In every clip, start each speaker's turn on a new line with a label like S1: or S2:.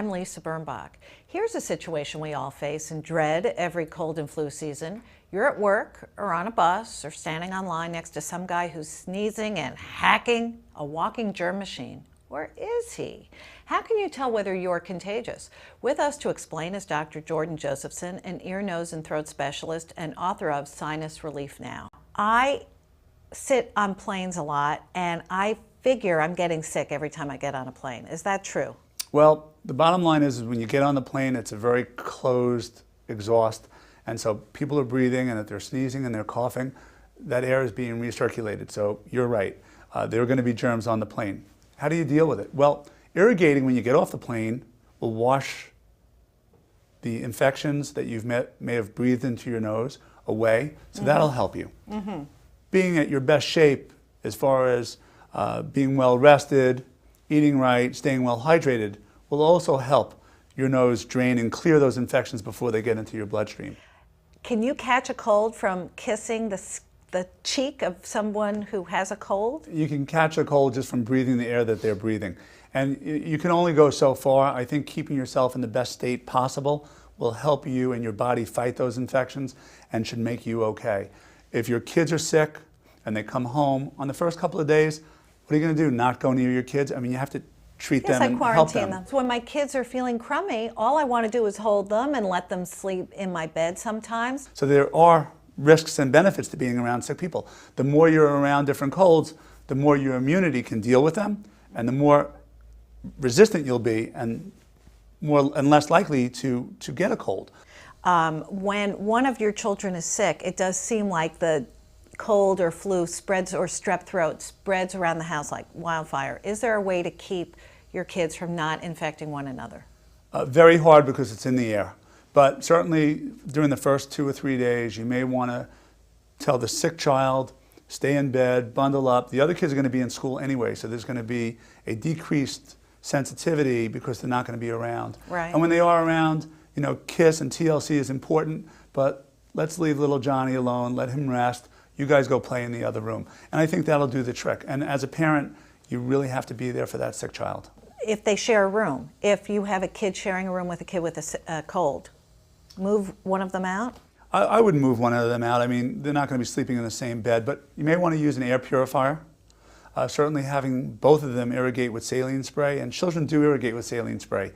S1: I'm Lisa Birnbach. Here's a situation we all face and dread every cold and flu season. You're at work or on a bus or standing on line next to some guy who's sneezing and hacking a walking germ machine. Or is he? How can you tell whether you're contagious? With us to explain is Dr. Jordan Josephson, an ear, nose, and throat specialist and author of Sinus Relief Now. I sit on planes a lot and I figure I'm getting sick every time I get on a plane. Is that true?
S2: Well, the bottom line is when you get on the plane, it's a very closed exhaust. And so people are breathing, and if they're sneezing and they're coughing, that air is being recirculated. So you're right. There are going to be germs on the plane. How do you deal with it? Well, irrigating when you get off the plane will wash the infections that you've may have breathed into your nose away. So that'll help you. Being at your best shape as far as being well rested, eating right, staying well hydrated will also help your nose drain and clear those infections before they get into your bloodstream.
S1: Can you catch a cold from kissing the cheek of someone who has a cold?
S2: You can catch a cold just from breathing the air that they're breathing. And you can only go so far. I think keeping yourself in the best state possible will help you and your body fight those infections and should make you okay. If your kids are sick and they come home, on the first couple of days, what are you going to do? Not go near your kids? I mean, you have to treat them and help them.
S1: So when my kids are feeling crummy, all I want to do is hold them and let them sleep in my bed sometimes.
S2: So there are risks and benefits to being around sick people. The more you're around different colds, the more your immunity can deal with them, and the more resistant you'll be and less likely to get a cold.
S1: When one of your children is sick, it does seem like the cold or flu spreads, or strep throat spreads around the house like wildfire. Is there a way to keep your kids from not infecting one another?
S2: Very hard because it's in the air. But certainly during the first 2 or 3 days, you may want to tell the sick child, stay in bed, bundle up. The other kids are going to be in school anyway, so there's going to be a decreased sensitivity because they're not going to be around.
S1: Right.
S2: And when they are around, you know, KISS and TLC is important, but let's leave little Johnny alone, let him rest. You guys go play in the other room. And I think that'll do the trick. And as a parent, you really have to be there for that sick child.
S1: If they share a room, if you have a kid sharing a room with a kid with a cold, move one of them out?
S2: I wouldn't move one of them out. I mean, they're not going to be sleeping in the same bed, but you may want to use an air purifier. Certainly having both of them irrigate with saline spray, and children do irrigate with saline spray.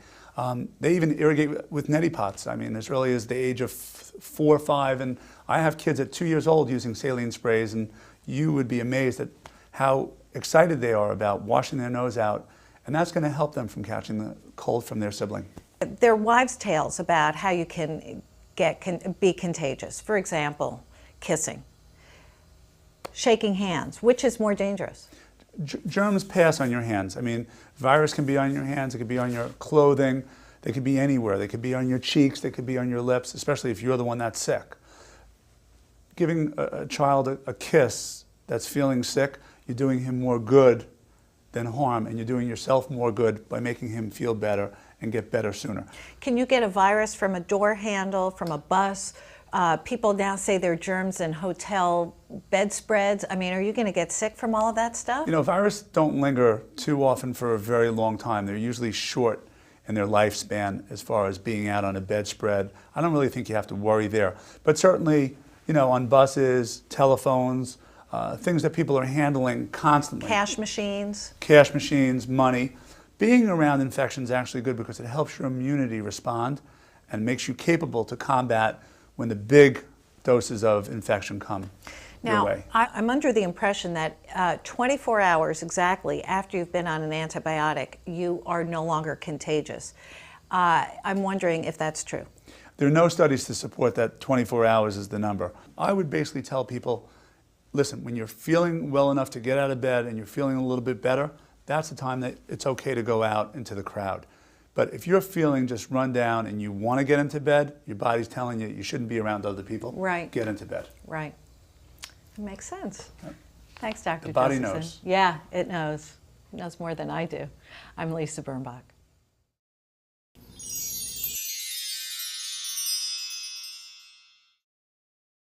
S2: They even irrigate with neti pots. I mean, as early as the age of 4 or 5, and I have kids at 2 years old using saline sprays, and you would be amazed at how excited they are about washing their nose out, and that's going to help them from catching the cold from their sibling.
S1: There are wives' tales about how you can be contagious. For example, kissing, shaking hands. Which is more dangerous?
S2: Germs pass on your hands. I mean, virus can be on your hands, it could be on your clothing, they could be anywhere. They could be on your cheeks, they could be on your lips, especially if you're the one that's sick. Giving a child a kiss that's feeling sick, you're doing him more good than harm, and you're doing yourself more good by making him feel better and get better sooner.
S1: Can you get a virus from a door handle, from a bus? People now say there are germs in hotel bedspreads. I mean, are you going to get sick from all of that stuff?
S2: You know, viruses don't linger too often for a very long time. They're usually short in their lifespan as far as being out on a bedspread. I don't really think you have to worry there. But certainly, you know, on buses, telephones, things that people are handling constantly.
S1: Cash machines.
S2: Cash machines, money. Being around infection is actually good because it helps your immunity respond and makes you capable to combat when the big doses of infection come your way.
S1: Now, I'm under the impression that 24 hours exactly after you've been on an antibiotic, you are no longer contagious. I'm wondering if that's true.
S2: There are no studies to support that 24 hours is the number. I would basically tell people, listen, when you're feeling well enough to get out of bed and you're feeling a little bit better, that's the time that it's okay to go out into the crowd. But if you're feeling just run down and you want to get into bed, your body's telling you you shouldn't be around other people.
S1: Right.
S2: Get into bed.
S1: Right. It makes sense. Thanks, Dr.
S2: The body
S1: Josephson.
S2: knows.
S1: Yeah, it knows. It knows more than I do. I'm Lisa Birnbach.